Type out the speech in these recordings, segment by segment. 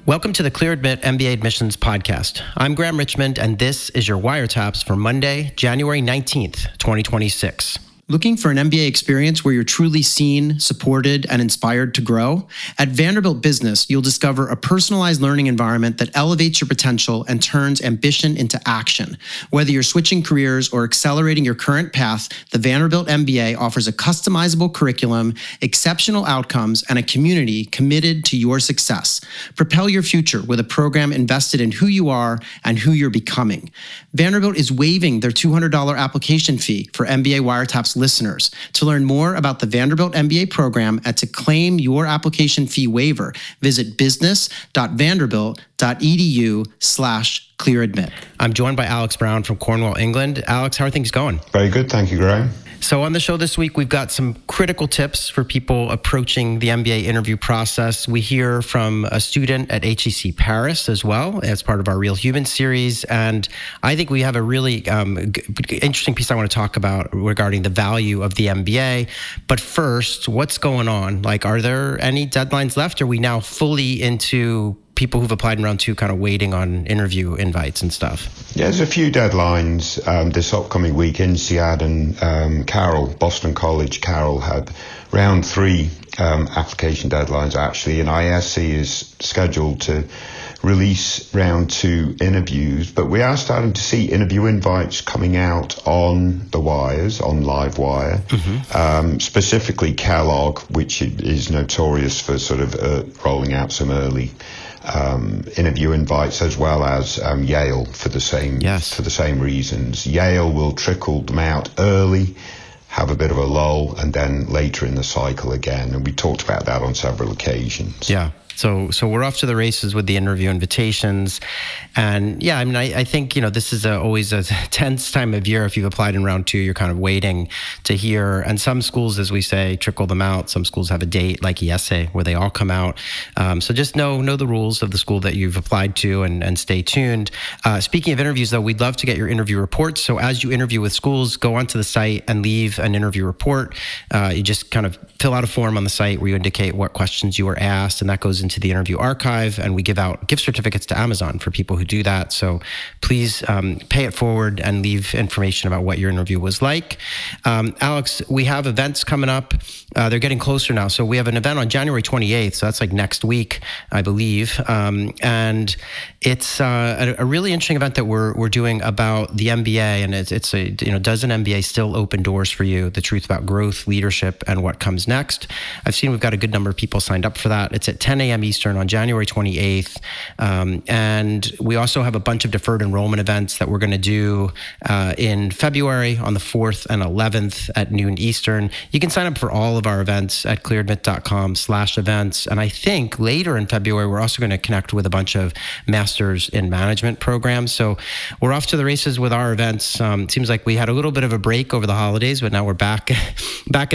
Welcome to the ClearAdmit MBA Admissions podcast. I'm Graham Richmond, and this is your wiretaps for Monday, January 19th, 2026. Looking for an MBA experience where you're truly seen, supported, and inspired to grow? At Vanderbilt Business, you'll discover a personalized learning environment that elevates your potential and turns ambition into action. Whether you're switching careers or accelerating your current path, the Vanderbilt MBA offers a customizable curriculum, exceptional outcomes, and a community committed to your success. Propel your future with a program invested in who you are and who you're becoming. Vanderbilt is waiving their $200 application fee for MBA Wiretaps listeners. To learn more about the Vanderbilt MBA program and to claim your application fee waiver, visit business.vanderbilt.edu/clearadmit. I'm joined by Alex Brown from Cornwall, England. Alex, how are things going? Very good. Thank you, Graham. So on the show this week, we've got some critical tips for people approaching the MBA interview process. We hear from a student at HEC Paris as well as part of our Real Human series. And I think we have a really interesting piece I want to talk about regarding the value of the MBA. But first, what's going on? Like, are there any deadlines left? Are we now fully into people who've applied in round two kind of waiting on interview invites and stuff? Yeah, there's a few deadlines this upcoming week. INSEAD and Carroll, Boston College, Carroll had round three application deadlines actually, and ISC is scheduled to release round two interviews, but we are starting to see interview invites coming out on the wires, on Livewire, specifically Kellogg, which is notorious for sort of rolling out some early interview invites, as well as Yale for the same reasons. Yale will trickle them out early, have a bit of a lull, and then later in the cycle again. And we talked about that on several occasions. Yeah. So we're off to the races with the interview invitations. And yeah, I mean, I think, this is always a tense time of year. If you've applied in round two, you're kind of waiting to hear. And some schools, as we say, trickle them out. Some schools have a date like ESA where they all come out. So just know the rules of the school that you've applied to and stay tuned. Speaking of interviews, though, we'd love to get your interview reports. So as you interview with schools, go onto the site and leave an interview report. You just kind of fill out a form on the site where you indicate what questions you were asked, and that goes into the interview archive, and we give out gift certificates to Amazon for people who do that. So please pay it forward and leave information about what your interview was like. Alex, we have events coming up. They're getting closer now. So we have an event on January 28th. So that's like next week, I believe. And it's a really interesting event that we're doing about the MBA. And it's a, does an MBA still open doors for you? The truth about growth, leadership, and what comes next. I've seen we've got a good number of people signed up for that. It's at 10 a.m. Eastern on January 28th. And we also have a bunch of deferred enrollment events that we're going to do in February on the 4th and 11th at noon Eastern. You can sign up for all of our events at clearadmit.com/events. And I think later in February, we're also going to connect with a bunch of Masters in Management programs. So we're off to the races with our events. It seems like we had a little bit of a break over the holidays, but now we're back in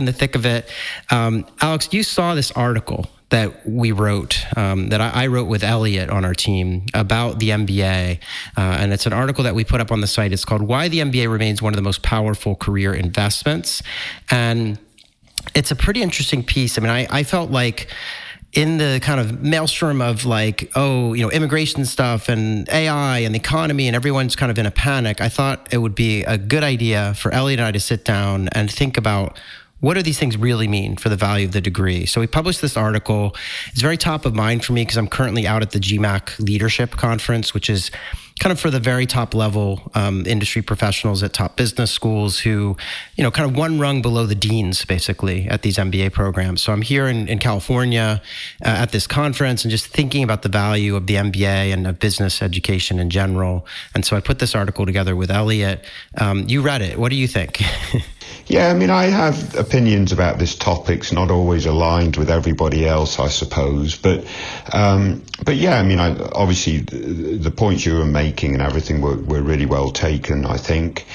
the thick of it. Alex, you saw this article that we wrote, that I wrote with Elliot on our team about the MBA. And it's an article that we put up on the site. It's called Why the MBA Remains One of the Most Powerful Career Investments. And it's a pretty interesting piece. I mean, I felt like in the kind of maelstrom of immigration stuff and AI and the economy and everyone's kind of in a panic, I thought it would be a good idea for Elliot and I to sit down and think about what do these things really mean for the value of the degree? So we published this article. It's very top of mind for me because I'm currently out at the GMAC Leadership Conference, which is kind of for the very top level industry professionals at top business schools who, kind of one rung below the deans, basically, at these MBA programs. So I'm here in California at this conference and just thinking about the value of the MBA and of business education in general. And so I put this article together with Elliot. You read it. What do you think? Yeah, I mean, I have opinions about this topic, not always aligned with everybody else, I suppose. But yeah, I mean, obviously the points you were making and everything were really well taken, I think.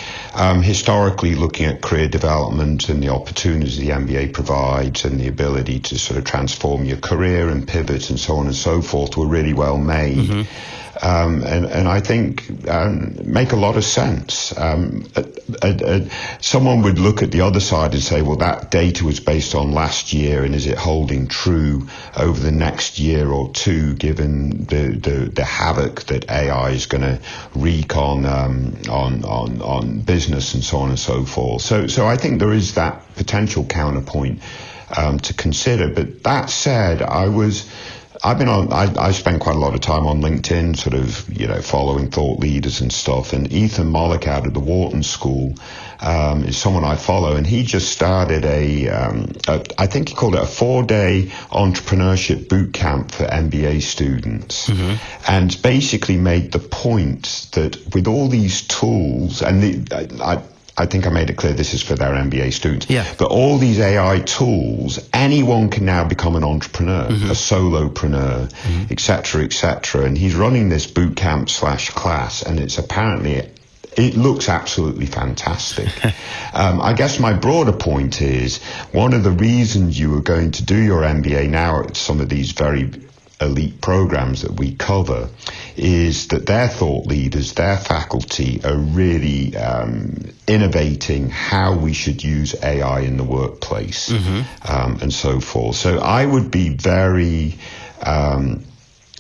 Historically, looking at career development and the opportunities the MBA provides and the ability to sort of transform your career and pivot and so on and so forth were really well made. and I think make a lot of sense. Someone would look at the other side and say, well, that data was based on last year, and is it holding true over the next year or two, given the havoc that AI is going to wreak on business and so on and so forth. So I think there is that potential counterpoint to consider. But that said, I spent quite a lot of time on LinkedIn, sort of, following thought leaders and stuff. And Ethan Mollick out of the Wharton School is someone I follow, and he just started I think he called it a 4-day entrepreneurship boot camp for MBA students, and basically made the point that with all these tools, and I think I made it clear this is for their MBA students. Yeah. But all these AI tools, anyone can now become an entrepreneur, a solopreneur, et cetera, et cetera. And he's running this boot camp / class, and it looks absolutely fantastic. I guess my broader point is, one of the reasons you are going to do your MBA now at some of these very elite programs that we cover is that their thought leaders, their faculty are really innovating how we should use AI in the workplace, and so forth. So I would be very,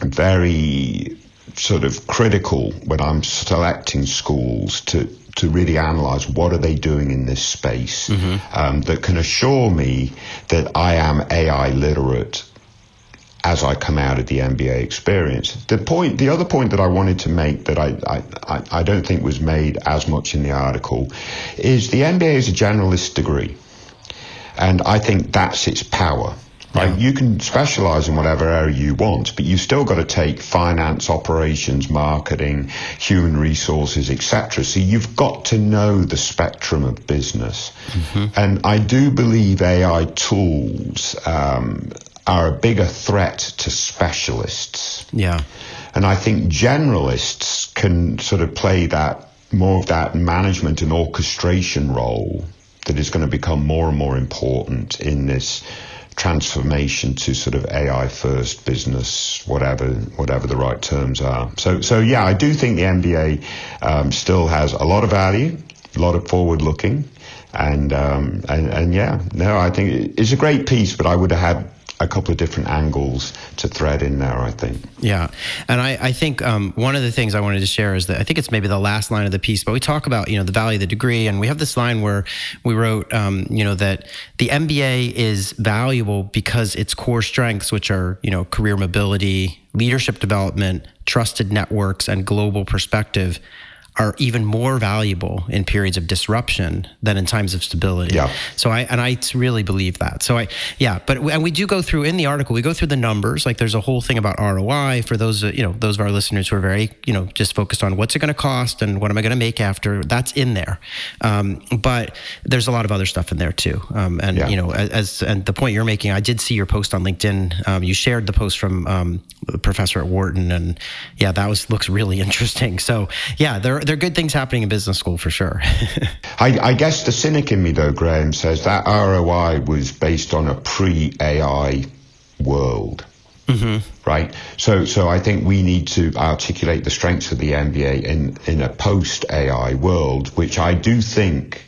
very sort of critical when I'm selecting schools to really analyze what are they doing in this space that can assure me that I am AI literate as I come out of the MBA experience. The other point that I wanted to make that I don't think was made as much in the article is the MBA is a generalist degree, and I think that's its power. Right? Yeah. You can specialize in whatever area you want, but you've still got to take finance, operations, marketing, human resources, etc. So you've got to know the spectrum of business. And I do believe AI tools are a bigger threat to specialists. Yeah. And I think generalists can sort of play more of that management and orchestration role that is going to become more and more important in this transformation to sort of AI first business, whatever the right terms are. So yeah, I do think the MBA still has a lot of value, a lot of forward looking, and yeah, no, I think it's a great piece, but I would have had a couple of different angles to thread in there, I think. Yeah. And I think one of the things I wanted to share is that I think it's maybe the last line of the piece, but we talk about, the value of the degree. And we have this line where we wrote, that the MBA is valuable because its core strengths, which are, career mobility, leadership development, trusted networks, and global perspective, are even more valuable in periods of disruption than in times of stability. Yeah. So I really believe that. And we do go through in the article, we go through the numbers, like there's a whole thing about ROI for those, those of our listeners who are very, just focused on what's it going to cost and what am I going to make after. That's in there. But there's a lot of other stuff in there too. And the point you're making, I did see your post on LinkedIn. You shared the post from the professor at Wharton, and looks really interesting. So there are good things happening in business school for sure. I guess the cynic in me though, Graham, says that ROI was based on a pre-AI world. Right? So I think we need to articulate the strengths of the MBA in a post-AI world, which I do think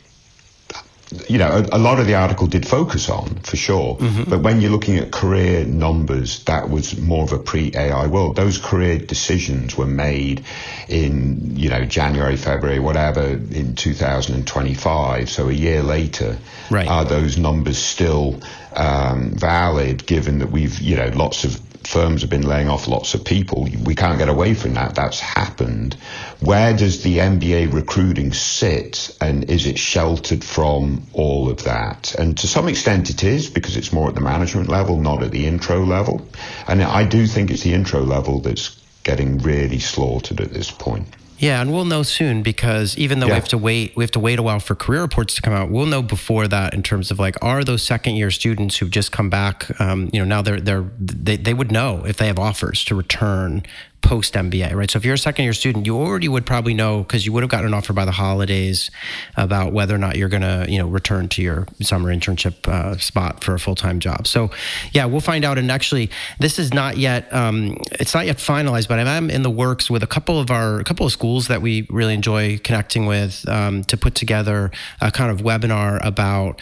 a lot of the article did focus on, for sure. But when you're looking at career numbers, that was more of a pre-AI world. Those career decisions were made in, January, February, whatever, in 2025. So a year later, right. Are those numbers still valid, given that we've, lots of firms have been laying off lots of people? We can't get away from that. That's happened. Where does the MBA recruiting sit, and is it sheltered from all of that? And to some extent it is, because it's more at the management level, not at the intro level. And I do think it's the intro level that's getting really slaughtered at this point. Yeah, and we'll know soon, because even though we have to wait a while for career reports to come out, we'll know before that in terms of are those second year students who've just come back, now they would know if they have offers to return post MBA, right? So if you're a second year student, you already would probably know, because you would have gotten an offer by the holidays, about whether or not you're going to, return to your summer internship spot for a full-time job. So yeah, we'll find out. And actually, this is not yet, it's not yet finalized, but I'm in the works with a couple of schools that we really enjoy connecting with, to put together a kind of webinar about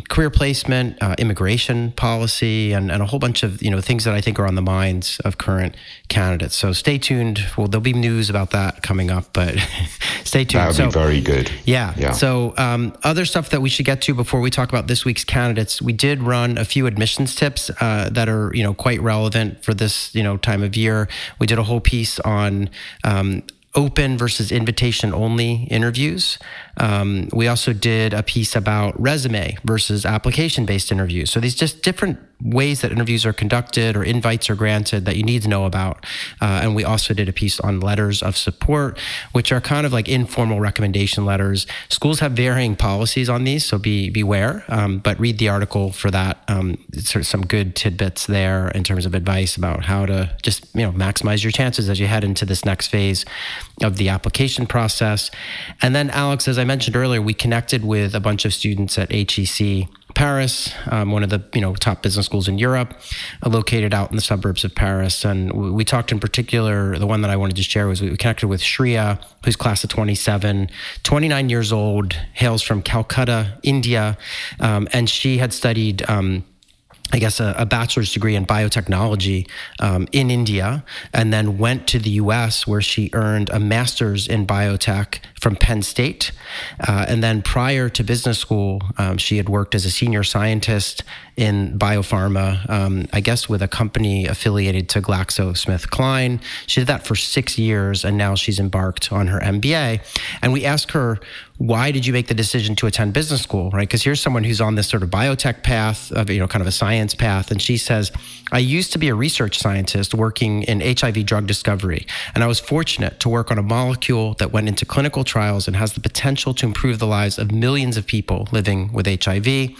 career placement, immigration policy, and a whole bunch of things that I think are on the minds of current candidates. So stay tuned. Well, there'll be news about that coming up, but stay tuned. That would be very good. Yeah. So other stuff that we should get to before we talk about this week's candidates, we did run a few admissions tips that are quite relevant for this time of year. We did a whole piece on open versus invitation only interviews. We also did a piece about resume versus application based interviews. So these just different ways that interviews are conducted or invites are granted that you need to know about. And we also did a piece on letters of support, which are kind of like informal recommendation letters. Schools have varying policies on these, so beware. But read the article for that. Sort of some good tidbits there in terms of advice about how to just maximize your chances as you head into this next phase of the application process. And then, Alex, as I mentioned earlier, we connected with a bunch of students at HEC Paris, one of the top business schools in Europe, located out in the suburbs of Paris. And we talked in particular, the one that I wanted to share was we connected with Shreya, who's class of 27, 29 years old, hails from Calcutta, India, and she had studied a bachelor's degree in biotechnology in India, and then went to the US where she earned a master's in biotech from Penn State. And then prior to business school, she had worked as a senior scientist in biopharma, with a company affiliated to GlaxoSmithKline. She did that for 6 years, and now she's embarked on her MBA. And we asked her, why did you make the decision to attend business school, right? Because here's someone who's on this sort of biotech path, of kind of a science path. And she says, I used to be a research scientist working in HIV drug discovery, and I was fortunate to work on a molecule that went into clinical trials and has the potential to improve the lives of millions of people living with HIV.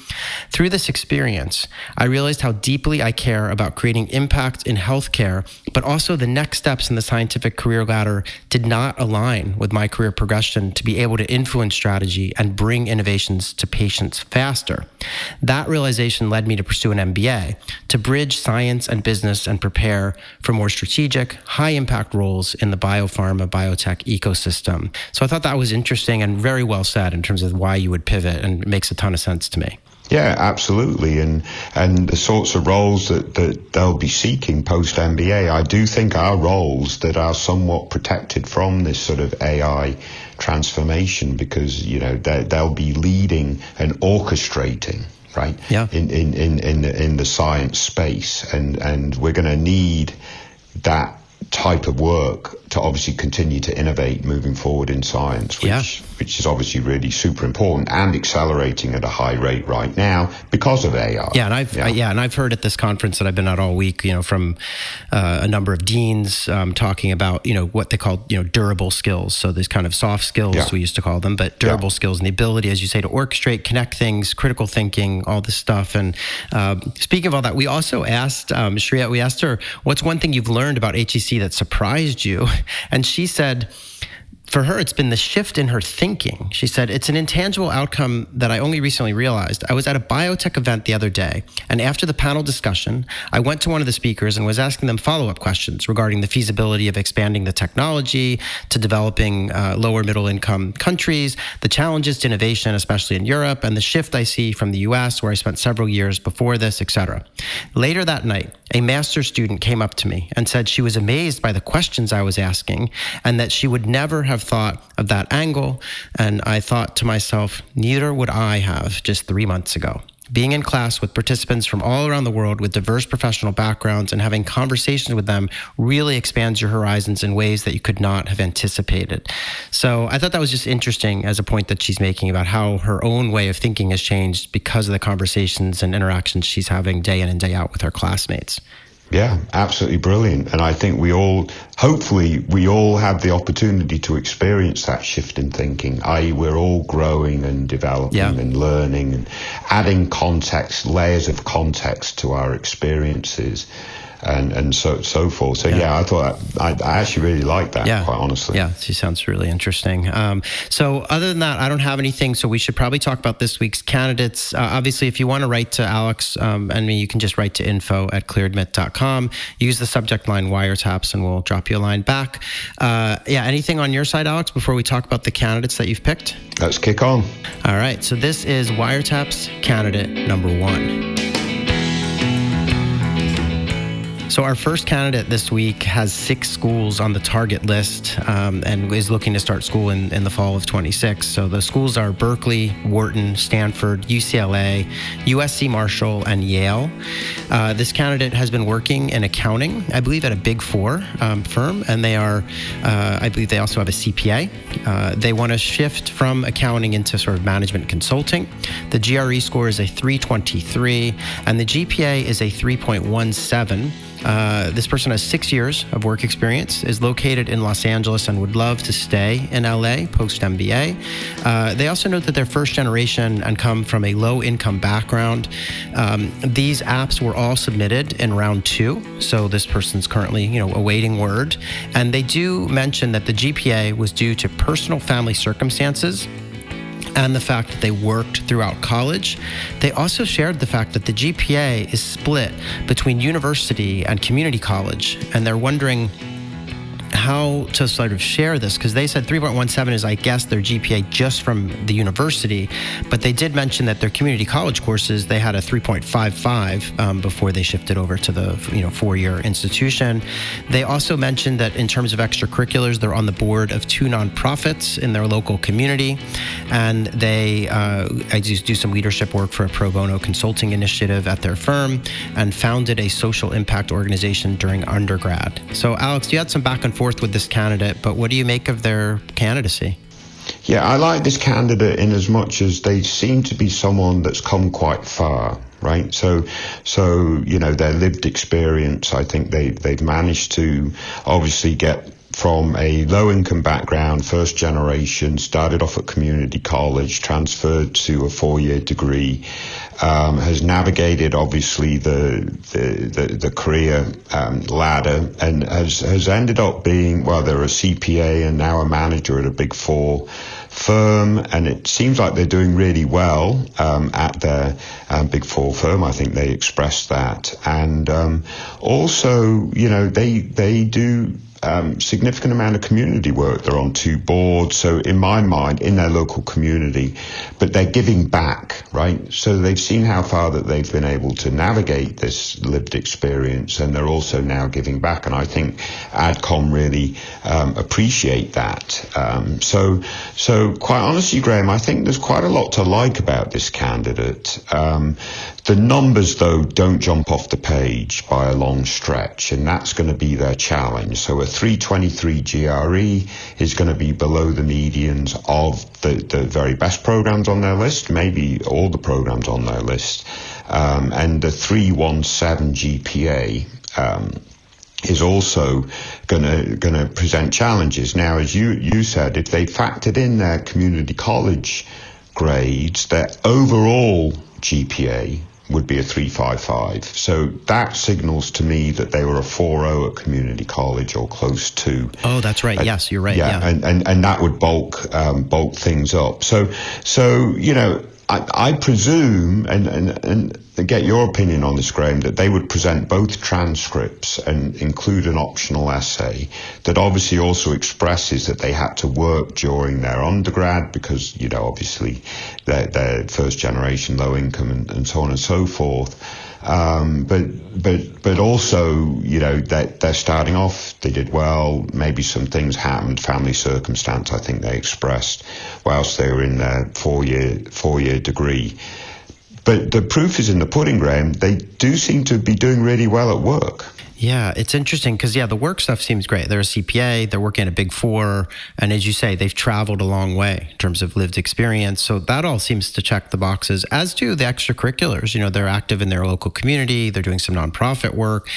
Through this experience, I realized how deeply I care about creating impact in healthcare, but also the next steps in the scientific career ladder did not align with my career progression to be able to influence strategy and bring innovations to patients faster. That realization led me to pursue an MBA to bridge science and business and prepare for more strategic, high-impact roles in the biopharma, biotech ecosystem. So I thought that was interesting and very well said in terms of why you would pivot, and it makes a ton of sense to me. Yeah, absolutely. And the sorts of roles that they'll be seeking post MBA, I do think are roles that are somewhat protected from this sort of AI transformation, because they'll be leading and orchestrating, right? Yeah. In the science space, and we're going to need that type of work to obviously continue to innovate moving forward in science, which is obviously really super important and accelerating at a high rate right now because of AI. And I've heard at this conference that I've been at all week, from a number of deans talking about what they call durable skills. So these kind of soft skills we used to call them, but durable skills, and the ability, as you say, to orchestrate, connect things, critical thinking, all this stuff. And speaking of all that, we also asked Shreya, we asked her, what's one thing you've learned about HEC that surprised you? And she said, for her, it's been the shift in her thinking. She said, it's an intangible outcome that I only recently realized. I was at a biotech event the other day, and after the panel discussion, I went to one of the speakers and was asking them follow-up questions regarding the feasibility of expanding the technology to developing lower middle income countries, the challenges to innovation, especially in Europe, and the shift I see from the US, where I spent several years before this, etc. Later that night, a master's student came up to me and said she was amazed by the questions I was asking, and that she would never have thought of that angle. And I thought to myself, neither would I have just 3 months ago. Being in class with participants from all around the world with diverse professional backgrounds and having conversations with them really expands your horizons in ways that you could not have anticipated. So I thought that was just interesting as a point that she's making about how her own way of thinking has changed because of the conversations and interactions she's having day in and day out with her classmates. Yeah, absolutely brilliant. And I think hopefully we all have the opportunity to experience that shift in thinking, i.e. we're all growing and developing and learning and adding context, layers of context to our experiences. and so forth. So yeah, I thought I actually really liked that, quite honestly. Yeah, she sounds really interesting. So other than that, I don't have anything. So we should probably talk about this week's candidates. Obviously, if you want to write to Alex and me, you can just write to info@clearadmit.com. Use the subject line wiretaps, and we'll drop you a line back. Anything on your side, Alex, before we talk about the candidates that you've picked? Let's kick on. All right. So this is wiretaps candidate number 1. So our first candidate this week has 6 schools on the target list and is looking to start school in the fall of 26. So the schools are Berkeley, Wharton, Stanford, UCLA, USC Marshall, and Yale. This candidate has been working in accounting, I believe at a Big Four firm, and they are, I believe they also have a CPA. They want to shift from accounting into sort of management consulting. The GRE score is a 323, and the GPA is a 3.17. This person has 6 years of work experience, is located in Los Angeles, and would love to stay in LA post MBA. They also note that they're first generation and come from a low income background. These apps were all submitted in round 2. So this person's currently, awaiting word. And they do mention that the GPA was due to personal family circumstances and the fact that they worked throughout college. They also shared the fact that the GPA is split between university and community college, and they're wondering how to sort of share this, because they said 3.17 is, I guess, their GPA just from the university, but they did mention that their community college courses, they had a 3.55 before they shifted over to the 4-year institution. They also mentioned that in terms of extracurriculars, they're on the board of 2 nonprofits in their local community, and they do some leadership work for a pro bono consulting initiative at their firm, and founded a social impact organization during undergrad. So Alex, you had some back and forth with this candidate, but what do you make of their candidacy? Yeah, I like this candidate in as much as they seem to be someone that's come quite far, right? So their lived experience, I think they've managed to obviously get from a low-income background, first generation, started off at community college, transferred to a 4-year degree, has navigated obviously the career ladder, and has ended up being, they're a CPA and now a manager at a Big Four firm, and it seems like they're doing really well at their Big Four firm. I think they expressed that, and also they do significant amount of community work. They're on 2 boards, so in my mind, in their local community, but they're giving back, right? So they've seen how far that they've been able to navigate this lived experience, and they're also now giving back, and I think AdCom really appreciate that. So quite honestly, Graham, I think there's quite a lot to like about this candidate. The numbers, though, don't jump off the page by a long stretch, and that's going to be their challenge. So a 323 GRE is going to be below the medians of the very best programs on their list, maybe all the programs on their list. And the 317 GPA is also going to present challenges. Now, as you said, if they factored in their community college grades, their overall GPA would be a 355. So that signals to me that they were a 4.0 at community college or close to. Oh, that's right. Yes, you're right. Yeah. And that would bulk things up. So I presume, and get your opinion on this, Graham, that they would present both transcripts and include an optional essay that obviously also expresses that they had to work during their undergrad because, obviously they're first generation, low income and so on and so forth. But also, that they're starting off, they did well, maybe some things happened, family circumstance, I think they expressed, whilst they were in their four-year degree. But the proof is in the pudding, Graham. They do seem to be doing really well at work. Yeah, it's interesting because, the work stuff seems great. They're a CPA, they're working at a Big Four, and as you say, they've traveled a long way in terms of lived experience. So that all seems to check the boxes, as do the extracurriculars. They're active in their local community, they're doing some nonprofit work.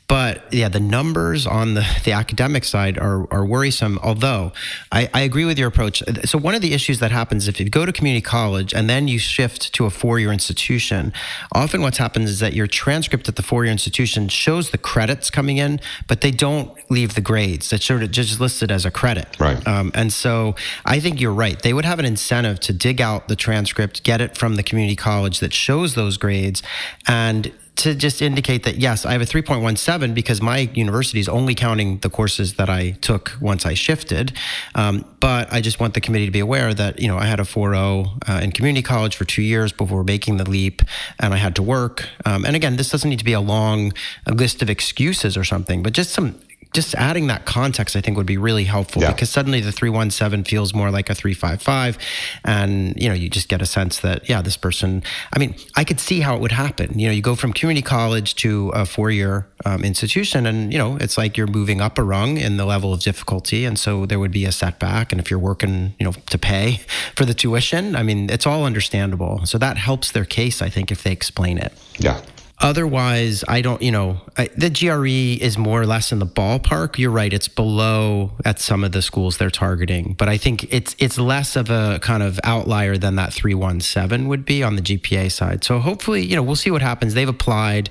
But yeah, the numbers on the academic side are worrisome, although I agree with your approach. So one of the issues that happens if you go to community college and then you shift to a four-year institution, often what's happens is that your transcript at the four-year institution shows the credits coming in, but they don't leave the grades. It's sort of just listed as a credit. Right. And so I think you're right. They would have an incentive to dig out the transcript, get it from the community college that shows those grades, and to just indicate that, yes, I have a 3.17 because my university is only counting the courses that I took once I shifted. But I just want the committee to be aware that, I had a 4.0 in community college for 2 years before making the leap, and I had to work. And again, this doesn't need to be a long list of excuses or something, but just adding that context, I think, would be really helpful, because suddenly the 317 feels more like a 355. And, you just get a sense that, this person, I could see how it would happen. You go from community college to a four-year institution, and, it's like you're moving up a rung in the level of difficulty. And so there would be a setback. And if you're working, to pay for the tuition, it's all understandable. So that helps their case, I think, if they explain it. Yeah. Otherwise, I don't, the GRE is more or less in the ballpark. You're right. It's below at some of the schools they're targeting, but I think it's less of a kind of outlier than that 317 would be on the GPA side. So hopefully, we'll see what happens. They've applied.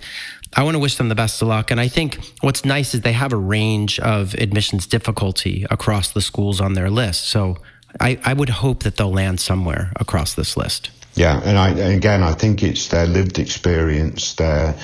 I want to wish them the best of luck. And I think what's nice is they have a range of admissions difficulty across the schools on their list. So I would hope that they'll land somewhere across this list. Yeah, and I think it's their lived experience, their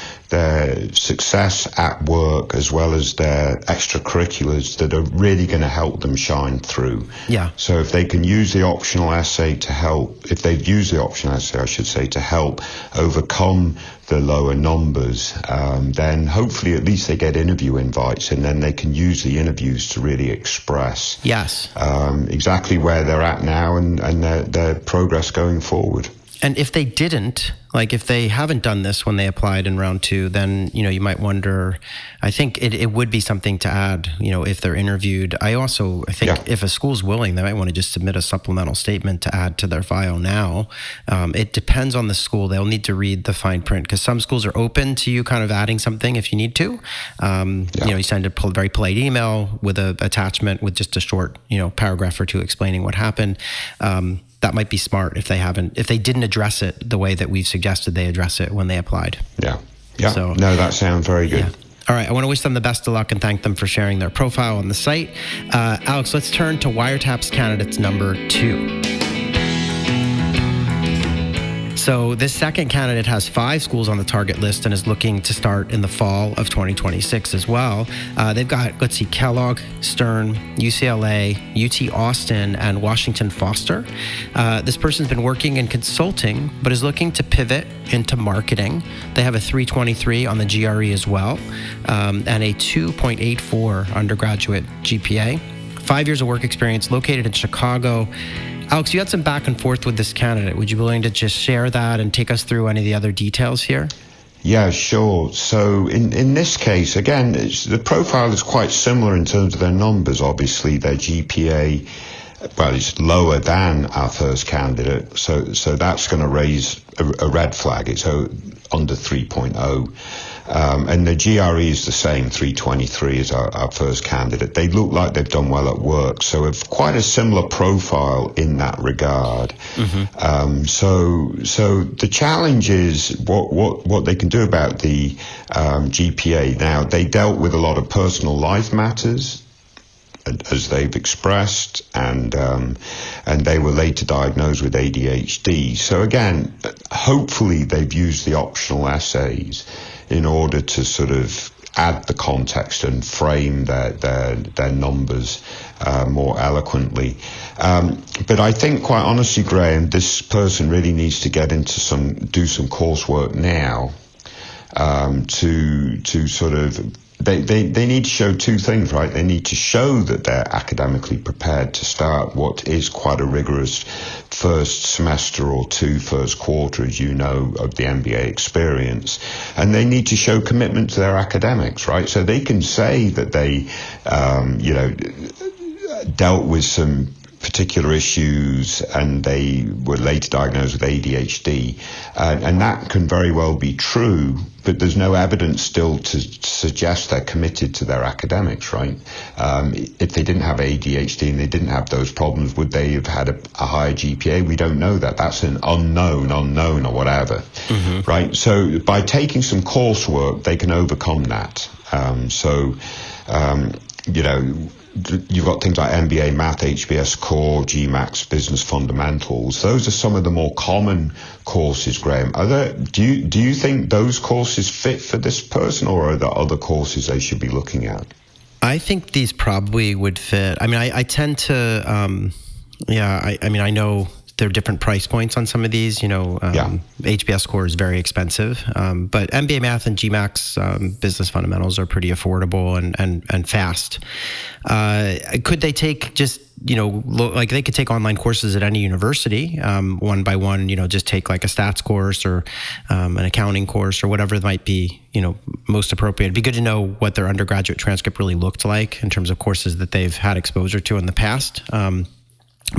success at work, as well as their extracurriculars that are really going to help them shine through. Yeah. So if they can use the optional essay to help, if they've used the optional essay, I should say, to help overcome the lower numbers, then hopefully at least they get interview invites, and then they can use the interviews to really express exactly where they're at now and their progress going forward. And if they didn't, like if they haven't done this when they applied in round two, then, you might wonder, I think it would be something to add, if they're interviewed. I think if a school's willing, they might want to just submit a supplemental statement to add to their file now. It depends on the school. They'll need to read the fine print, because some schools are open to you kind of adding something if you need to. You send a very polite email with an attachment with just a short, paragraph or two explaining what happened. That might be smart if they didn't address it the way that we've suggested they address it when they applied. Yeah. So, no, that sounds very good. Yeah. All right. I want to wish them the best of luck and thank them for sharing their profile on the site. Alex, let's turn to Wiretaps candidates number 2. So this second candidate has 5 schools on the target list and is looking to start in the fall of 2026 as well. They've got, Kellogg, Stern, UCLA, UT Austin, and Washington Foster. This person's been working in consulting, but is looking to pivot into marketing. They have a 323 on the GRE as well, and a 2.84 undergraduate GPA. 5 years of work experience, located in Chicago. Alex, you had some back and forth with this candidate. Would you be willing to just share that and take us through any of the other details here? Yeah, sure. So in this case, again, the profile is quite similar in terms of their numbers. Obviously, their GPA, it's lower than our first candidate. So that's going to raise a red flag. It's under 3.0. And the GRE is the same, 323 as our first candidate. They look like they've done well at work, so have quite a similar profile in that regard. Mm-hmm. So the challenge is what they can do about the GPA. Now, they dealt with a lot of personal life matters, as they've expressed, and they were later diagnosed with ADHD. So again, hopefully they've used the optional essays in order to sort of add the context and frame their numbers more eloquently. But I think, quite honestly, Graham, this person really needs to do some coursework now to sort of. They need to show two things, right? They need to show that they're academically prepared to start what is quite a rigorous first semester or first quarter, as you know, of the MBA experience. And they need to show commitment to their academics, right? So they can say that they, dealt with some particular issues, and they were later diagnosed with ADHD. And that can very well be true, but there's no evidence still to suggest they're committed to their academics, right? If they didn't have ADHD and they didn't have those problems, would they have had a higher GPA? We don't know that. That's an unknown or whatever, right? So by taking some coursework, they can overcome that. You've got things like MBA Math, HBS Core, GMAX, Business Fundamentals. Those are some of the more common courses, Graham. Do you think those courses fit for this person, or are there other courses they should be looking at? I think these probably would fit. I mean, I tend to, I know there are different price points on some of these. HBS Core is very expensive, but MBA Math and GMAX Business Fundamentals are pretty affordable and fast. Could they take they could take online courses at any university, one by one, just take like a stats course or an accounting course or whatever might be, most appropriate. It'd be good to know what their undergraduate transcript really looked like in terms of courses that they've had exposure to in the past.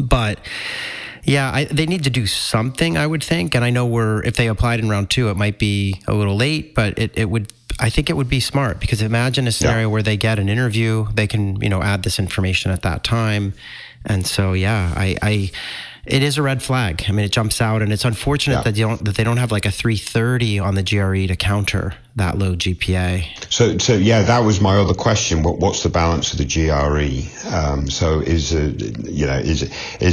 But yeah, they need to do something, I would think. And I know if they applied in round 2, it might be a little late, but I think it would be smart, because imagine a scenario where they get an interview, they can, add this information at that time. And so, it is a red flag. I mean, it jumps out, and it's unfortunate that they don't have like a 330 on the GRE to counter that low GPA. So that was my other question. What's the balance of the GRE? So is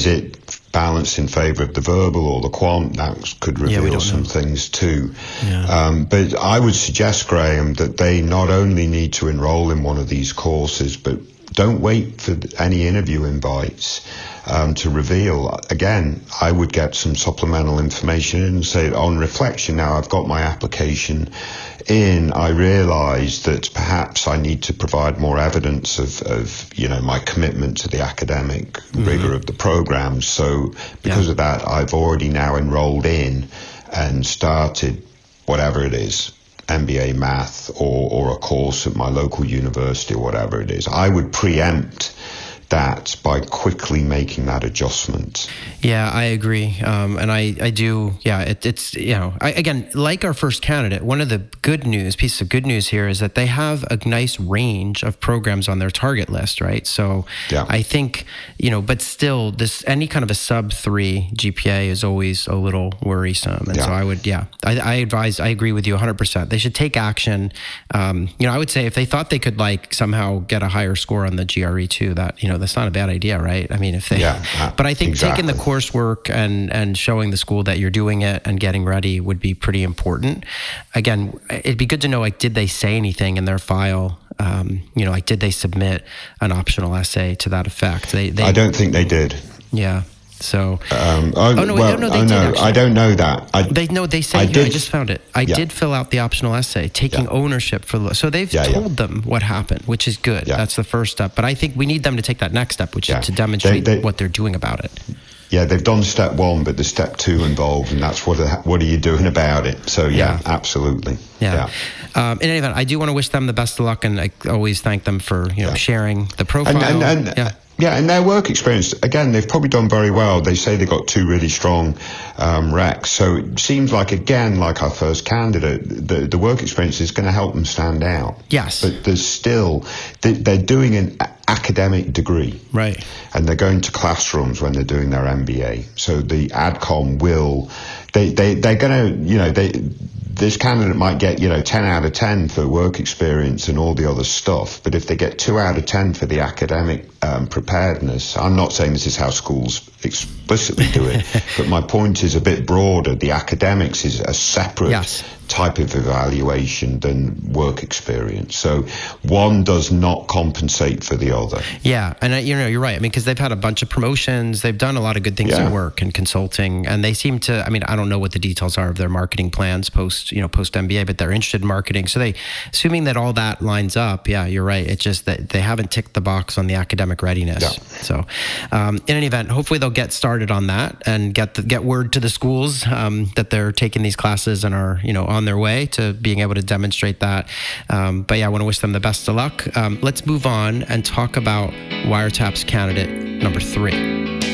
it balanced in favor of the verbal or the quant? That could reveal some things too. Yeah. But I would suggest, Graham, that they not only need to enroll in one of these courses, but don't wait for any interview invites to reveal. Again, I would get some supplemental information and say, on reflection, now I've got my application in, I realise that perhaps I need to provide more evidence of my commitment to the academic rigour of the programme. So because of that, I've already now enrolled in and started whatever it is, MBA Math or a course at my local university or whatever it is. I would preempt that by quickly making that adjustment. Yeah, I agree. And I do. Yeah, it's again, like our first candidate, one of the pieces of good news here is that they have a nice range of programs on their target list, right? So I think, but still, any kind of a sub 3 GPA is always a little worrisome. And so I would, I agree with you 100%. They should take action. I would say if they thought they could somehow get a higher score on the GRE too, that's not a bad idea, right? I mean, but I think taking the coursework and showing the school that you're doing it and getting ready would be pretty important. Again, it'd be good to know, did they say anything in their file? Did they submit an optional essay to that effect? I don't think they did. Yeah. So, I don't know that. They say here, I just found it. I did fill out the optional essay, taking ownership so they've told them what happened, which is good. Yeah. That's the first step. But I think we need them to take that next step, which is to demonstrate what they're doing about it. Yeah, they've done step 1, but there's step 2 involved, and that's what are you doing about it? So absolutely. Yeah. In any event, I do want to wish them the best of luck, and I always thank them for sharing the profile. Yeah, and their work experience, again, they've probably done very well. They say they've got 2 really strong recs. So it seems like our first candidate, the work experience is going to help them stand out. Yes. But there's still, they're doing an academic degree. Right. And they're going to classrooms when they're doing their MBA. So the AdCom they're going to, this candidate might get, 10 out of 10 for work experience and all the other stuff. But if they get 2 out of 10 for the academic preparedness, I'm not saying this is how schools explicitly do it, but my point is a bit broader. The academics is a separate type of evaluation than work experience. So one does not compensate for the other. Yeah, and you're right. I mean, because they've had a bunch of promotions, they've done a lot of good things at work and consulting, and they seem to. I mean, I don't know what the details are of their marketing plans post MBA, but they're interested in marketing. So assuming that all that lines up, you're right. It's just that they haven't ticked the box on the academic readiness. Yeah. So, in any event, hopefully they'll get started on that and get word to the schools that they're taking these classes and are on their way to being able to demonstrate that. But I want to wish them the best of luck. Let's move on and talk about Wiretap's candidate number 3.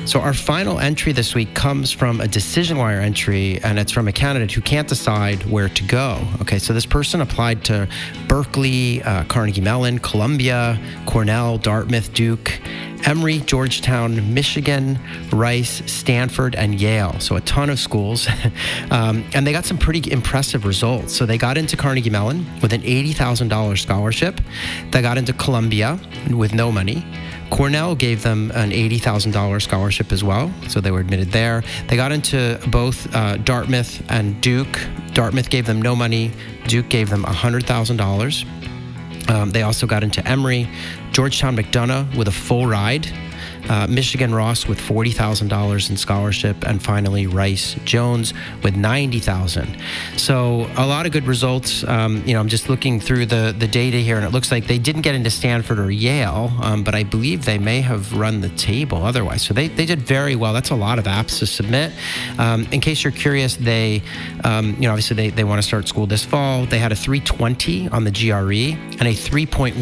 So our final entry this week comes from a decision wire entry, and it's from a candidate who can't decide where to go. Okay, so this person applied to Berkeley, Carnegie Mellon, Columbia, Cornell, Dartmouth, Duke, Emory, Georgetown, Michigan, Rice, Stanford, and Yale. So a ton of schools. And they got some pretty impressive results. So they got into Carnegie Mellon with an $80,000 scholarship. They got into Columbia with no money. Cornell gave them an $80,000 scholarship as well, so they were admitted there. They got into both Dartmouth and Duke. Dartmouth gave them no money. Duke gave them $100,000. They also got into Emory, Georgetown McDonough with a full ride, Michigan Ross with $40,000 in scholarship, and finally Rice Jones with $90,000. So a lot of good results. I'm just looking through the data here, and it looks like they didn't get into Stanford or Yale, but I believe they may have run the table otherwise. So they did very well. That's a lot of apps to submit. In case you're curious, they, obviously they want to start school this fall. They had a 320 on the GRE and a 3.14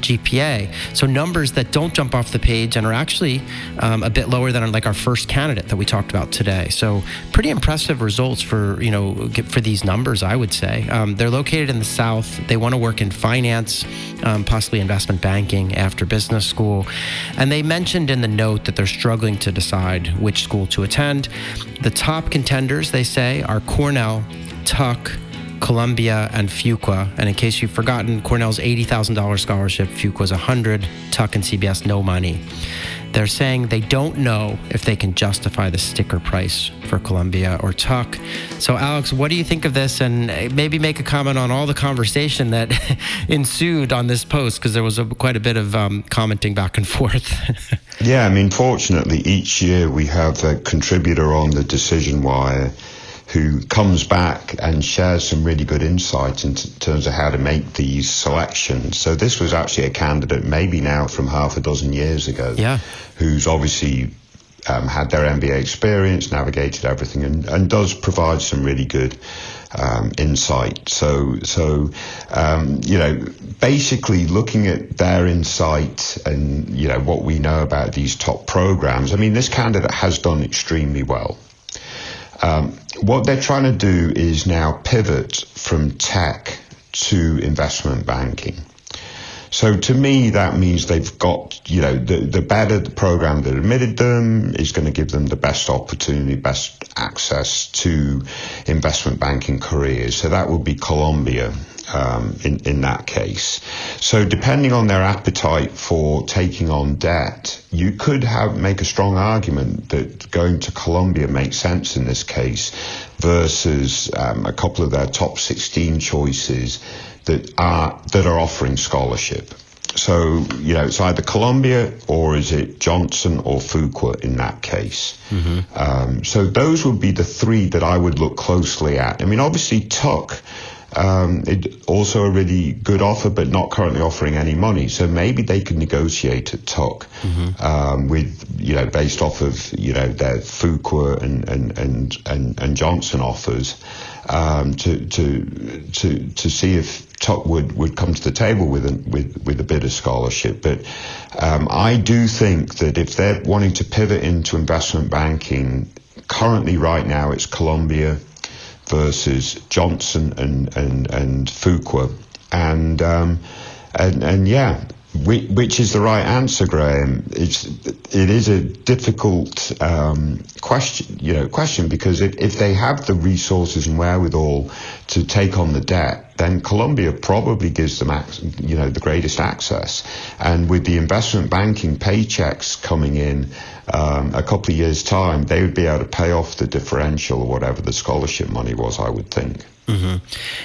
GPA. So numbers that don't jump off the page and are actually a bit lower than like our first candidate that we talked about today. So pretty impressive results for these numbers, I would say. They're located in the South. They want to work in finance, possibly investment banking after business school. And they mentioned in the note that they're struggling to decide which school to attend. The top contenders, they say, are Cornell, Tuck, Columbia, and Fuqua. And in case you've forgotten, Cornell's $80,000 scholarship, Fuqua's $100,000, Tuck and CBS no money. They're saying they don't know if they can justify the sticker price for Columbia or Tuck. So Alex, what do you think of this? And maybe make a comment on all the conversation that ensued on this post, because there was quite a bit of commenting back and forth. Yeah, I mean, fortunately, each year we have a contributor on the decision wire who comes back and shares some really good insights in terms of how to make these selections. So this was actually a candidate maybe now from half a dozen years ago, who's obviously had their MBA experience, navigated everything, and does provide some really good insight. So basically looking at their insight and, what we know about these top programs, I mean, this candidate has done extremely well. What they're trying to do is now pivot from tech to investment banking. So to me, that means they've got, the better the program that admitted them is going to give them the best opportunity, best access to investment banking careers. So that would be Columbia. In that case. So depending on their appetite for taking on debt, you could make a strong argument that going to Columbia makes sense in this case versus a couple of their top 16 choices that are offering scholarship. So, it's either Columbia or is it Johnson or Fuqua in that case. Mm-hmm. So those would be the three that I would look closely at. I mean, obviously Tuck, it also a really good offer, but not currently offering any money. So maybe they could negotiate at Tuck, with, based off of, their Fuqua and Johnson offers, to see if Tuck would come to the table with a bit of scholarship. But I do think that if they're wanting to pivot into investment banking, currently right now it's Columbia versus Johnson and Fuqua, and yeah, which is the right answer, Graham? It is a difficult question because if they have the resources and wherewithal to take on the debt, then Columbia probably gives them the greatest access, and with the investment banking paychecks coming in a couple of years' time, they would be able to pay off the differential or whatever the scholarship money was, I would think. Mm-hmm.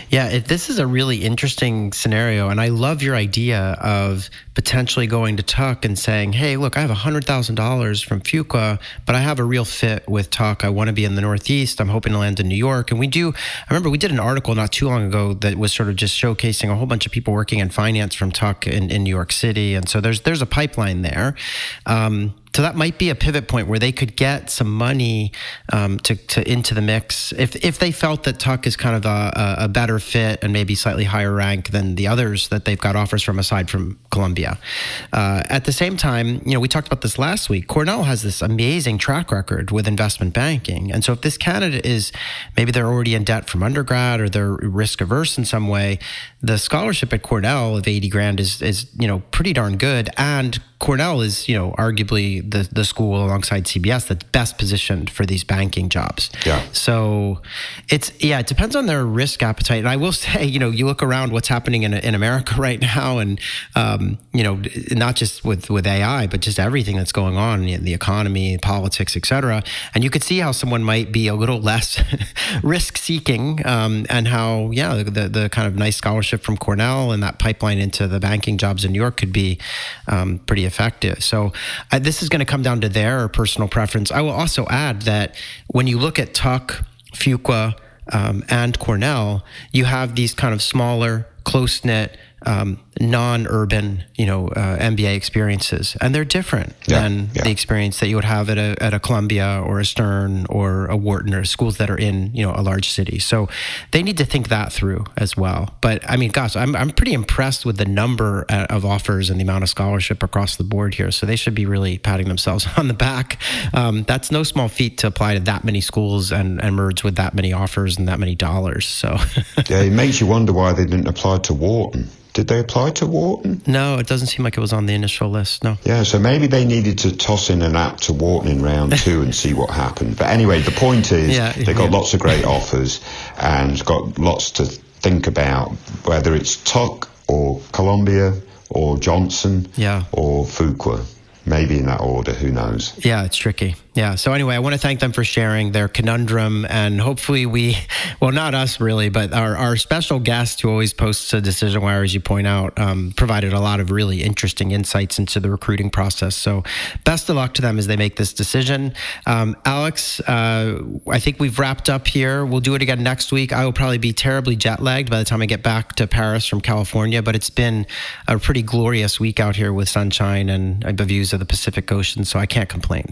Yeah, this is a really interesting scenario, and I love your idea of potentially going to Tuck and saying, hey, look, I have $100,000 from Fuqua, but I have a real fit with Tuck. I want to be in the Northeast. I'm hoping to land in New York. And I remember we did an article not too long ago that was sort of just showcasing a whole bunch of people working in finance from Tuck in New York City. And so there's a pipeline there. So that might be a pivot point where they could get some money to into the mix if they felt that Tuck is kind of a better fit and maybe slightly higher rank than the others that they've got offers from aside from Columbia. At the same time, we talked about this last week. Cornell has this amazing track record with investment banking, and so if this candidate is maybe they're already in debt from undergrad or they're risk averse in some way, the scholarship at Cornell of $80,000 is pretty darn good, and Cornell is, arguably the school alongside CBS that's best positioned for these banking jobs. Yeah. So it depends on their risk appetite. And I will say, you look around what's happening in America right now, and not just with AI, but just everything that's going on in the economy, politics, et cetera. And you could see how someone might be a little less risk seeking, and how the kind of nice scholarship from Cornell and that pipeline into the banking jobs in New York could be pretty effective. So this is going to come down to their personal preference. I will also add that when you look at Tuck, Fuqua, and Cornell, you have these kind of smaller, close-knit, non-urban, MBA experiences, and they're different than the experience that you would have at a Columbia or a Stern or a Wharton or schools that are in, a large city. So they need to think that through as well. But I mean, gosh, I'm pretty impressed with the number of offers and the amount of scholarship across the board here. So they should be really patting themselves on the back. That's no small feat to apply to that many schools and merge with that many offers and that many dollars. So it makes you wonder why they didn't apply to Wharton. Did they apply to Wharton? No, it doesn't seem like it was on the initial list, no. Yeah, so maybe they needed to toss in an app to Wharton in round 2 and see what happened. But anyway, the point is they got lots of great offers and got lots to think about, whether it's Tuck or Columbia or Johnson or Fuqua. Maybe in that order, who knows? Yeah, it's tricky. Yeah. So anyway, I want to thank them for sharing their conundrum, and hopefully not us really, but our special guest who always posts a Decision Wire, as you point out, provided a lot of really interesting insights into the recruiting process. So best of luck to them as they make this decision. Alex, I think we've wrapped up here. We'll do it again next week. I will probably be terribly jet lagged by the time I get back to Paris from California, but it's been a pretty glorious week out here with sunshine and the views of the Pacific Ocean, so I can't complain.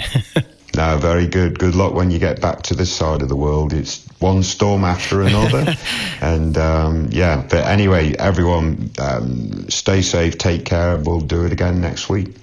No, very good. Good luck when you get back to this side of the world. It's one storm after another. And but anyway, everyone, stay safe, take care. We'll do it again next week.